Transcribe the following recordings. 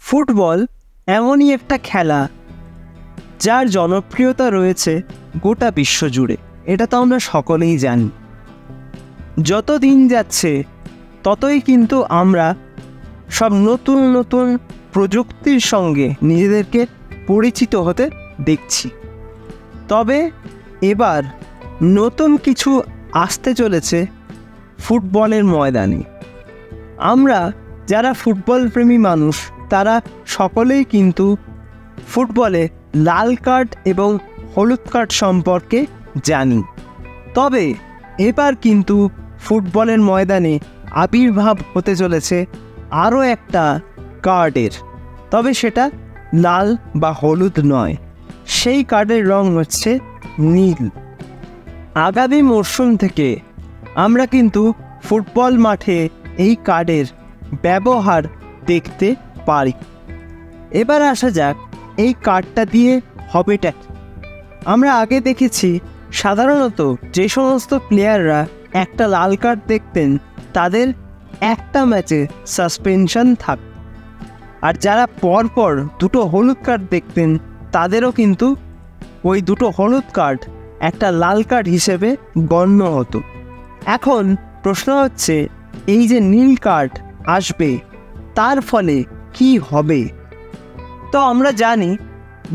Football এমনই একটা খেলা যার জনপ্রিয়তা রয়েছে গোটা বিশ্ব জুড়ে। এটা তো আমরা সকলেই জানি। যত দিন যাচ্ছে ততই কিন্তু আমরা সব নতুন নতুন প্রযুক্তির সঙ্গে নিজেদেরকে পরিচিত হতে দেখছি। তবে এবার নতুন কিছু আসতে চলেছে ফুটবলের ময়দানে। আমরা যারা ফুটবল প্রেমী মানুষ তারা সকলেই কিন্তু ফুটবলে লাল কার্ড এবং হলুদ কার্ড সম্পর্কে জানি। তবে এবার কিন্তু ফুটবলের ময়দানে আবির্ভাব হতে চলেছে আরও একটা কার্ডের। তবে সেটা লাল বা হলুদ নয়, সেই কার্ডের রং হচ্ছে নীল। আগামী মরশুম থেকে আমরা কিন্তু ফুটবল মাঠে এই কার্ডের ব্যবহার দেখতে পারি। এবার আসা যাক এই কার্ডটা দিয়ে হবেটা। আমরা আগে দেখেছি সাধারণত যে সমস্ত প্লেয়াররা একটা লাল কার্ড দেখতেন তাদের একটা ম্যাচে সাসপেনশন থাকত, আর যারা পরপর দুটো হলুদ কার্ড দেখতেন তাদেরও কিন্তু ওই দুটো হলুদ কার্ড একটা লাল কার্ড হিসেবে গণ্য হতো। এখন প্রশ্ন হচ্ছে, এই যে নীল কার্ড আসবে তার ফলে কি হবে? তো আমরা জানি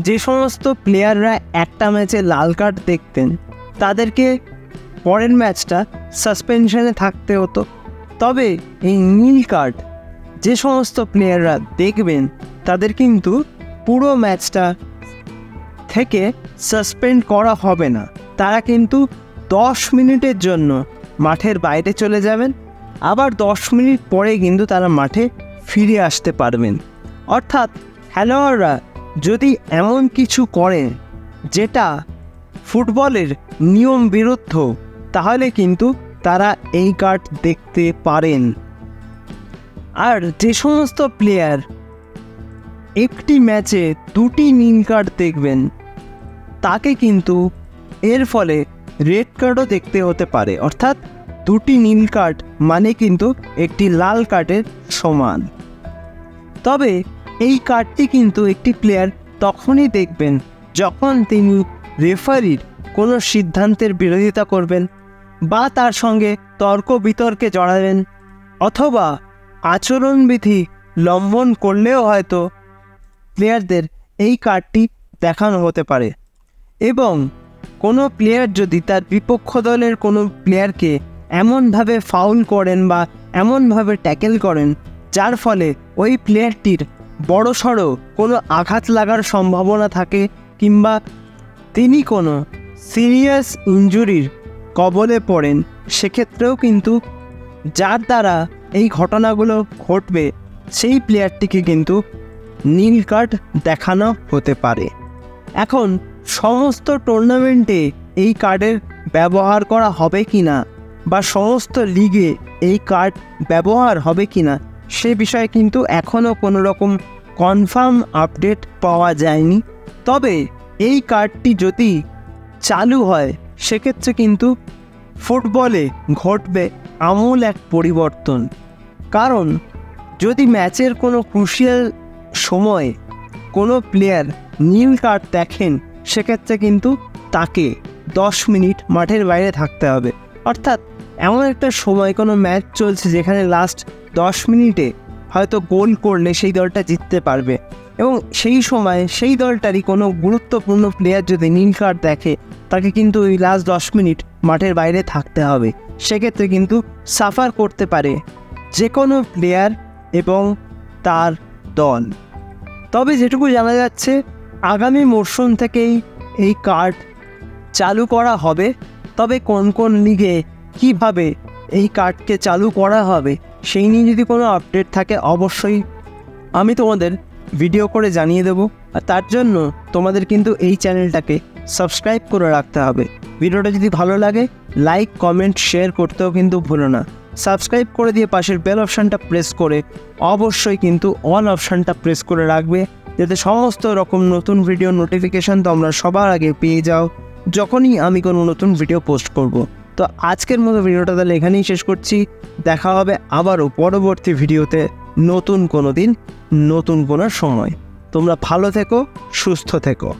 যে সমস্ত প্লেয়াররা একটা ম্যাচে লাল কার্ড দেখতেন তাদেরকে পরের ম্যাচটা সাসপেনশনে থাকতে হতো। তবে এই নীল কার্ড যে সমস্ত প্লেয়াররা দেখবেন তাদের কিন্তু পুরো ম্যাচটা থেকে সাসপেন্ড করা হবে না। তারা কিন্তু 10 মিনিটের জন্য মাঠের বাইরে চলে যাবেন, আবার 10 মিনিট পরে কিন্তু তারা মাঠে ফিরে আসতে পারবেন। অর্থাৎ খেলোয়াড়রা যদি এমন কিছু করেন যেটা ফুটবলের নিয়ম বিরুদ্ধ, তাহলে কিন্তু তারা এই কার্ড দেখতে পারেন। আর যে সমস্ত প্লেয়ার একটি ম্যাচে 2টি নীল কার্ড দেখবেন তাকে কিন্তু এর ফলে রেড কার্ডও দেখতে হতে পারে। অর্থাৎ 2টি নীল কার্ড মানে কিন্তু একটি লাল কার্ডের সমান। তবে এই কার্ডটি কিন্তু একটি প্লেয়ার তখনই দেখবেন যখন তিনি রেফারির কোনো সিদ্ধান্তের বিরোধিতা করবেন, বা তার সঙ্গে তর্ক বিতর্কে জড়াবেন, অথবা আচরণবিধি লঙ্ঘন করলেও হয়তো প্লেয়ারদের এই কার্ডটি দেখানো হতে পারে। এবং কোনো প্লেয়ার যদি তার বিপক্ষ দলের কোনো প্লেয়ারকে এমনভাবে ফাউল করেন বা এমনভাবে ট্যাকেল করেন যার ফলে ওই প্লেয়ারটির বড়সড় কোনো আঘাত লাগার সম্ভাবনা থাকে, কিংবা তিনি কোনো সিরিয়াস ইনজুরির কবলে পড়েন, সেক্ষেত্রেও কিন্তু যার দ্বারা এই ঘটনাগুলো ঘটবে সেই প্লেয়ারটিকে কিন্তু নীল কার্ড দেখানো হতে পারে। এখন সমস্ত টুর্নামেন্টে এই কার্ডের ব্যবহার করা হবে কি না, বা সমস্ত লিগে এই কার্ড ব্যবহার হবে কি না, সে বিষয়ে কিন্তু এখনও কোনো রকম কনফার্ম আপডেট পাওয়া যায়নি। তবে এই কার্ডটি যদি চালু হয় সেক্ষেত্রে কিন্তু ফুটবলে ঘটবে আমূল এক পরিবর্তন। কারণ যদি ম্যাচের কোনো ক্রুশিয়াল সময়ে কোনো প্লেয়ার নীল কার্ড দেখেন, সেক্ষেত্রে কিন্তু তাকে 10 মিনিট মাঠের বাইরে থাকতে হবে। অর্থাৎ এমন একটা সময় কোনো ম্যাচ চলছে যেখানে লাস্ট 10 মিনিটে হয়তো গোল করলে সেই দলটা জিততে পারবে, এবং সেই সময় সেই দলটারই কোনো গুরুত্বপূর্ণ প্লেয়ার যদি নীল কার্ড দেখে তাকে কিন্তু ওই লাস্ট 10 মিনিট মাঠের বাইরে থাকতে হবে। সেক্ষেত্রে কিন্তু সাফার করতে পারে যে কোনো প্লেয়ার এবং তার দল। তবে যেটুকু জানা যাচ্ছে আগামী মরশুম থেকেই এই কার্ড চালু করা হবে। তবে কোন কোন লিগে কিভাবে এই কার্ডকে চালু করা হবে সেই নিয়ে যদি কোনো আপডেট থাকে অবশ্যই আমি তোমাদের ভিডিও করে জানিয়ে দেব। আর তার জন্য তোমাদের কিন্তু এই চ্যানেলটাকে সাবস্ক্রাইব করে রাখতে হবে। ভিডিওটা যদি ভালো লাগে লাইক, কমেন্ট, শেয়ার করতেও কিন্তু ভুলো না। সাবস্ক্রাইব করে দিয়ে পাশের বেল অপশানটা প্রেস করে অবশ্যই কিন্তু অল অপশানটা প্রেস করে রাখবে, যাতে সমস্ত রকম নতুন ভিডিও নোটিফিকেশান তোমরা সবার আগে পেয়ে যাও যখনই আমি কোনো নতুন ভিডিও পোস্ট করব। তো আজকের মতো ভিডিওটা তাহলে এখানেই শেষ করছি। দেখা হবে আবারও পরবর্তী ভিডিওতে। নতুন কোনো দিন, নতুন কোনো সময়। তোমরা ভালো থেকো, সুস্থ থেকো।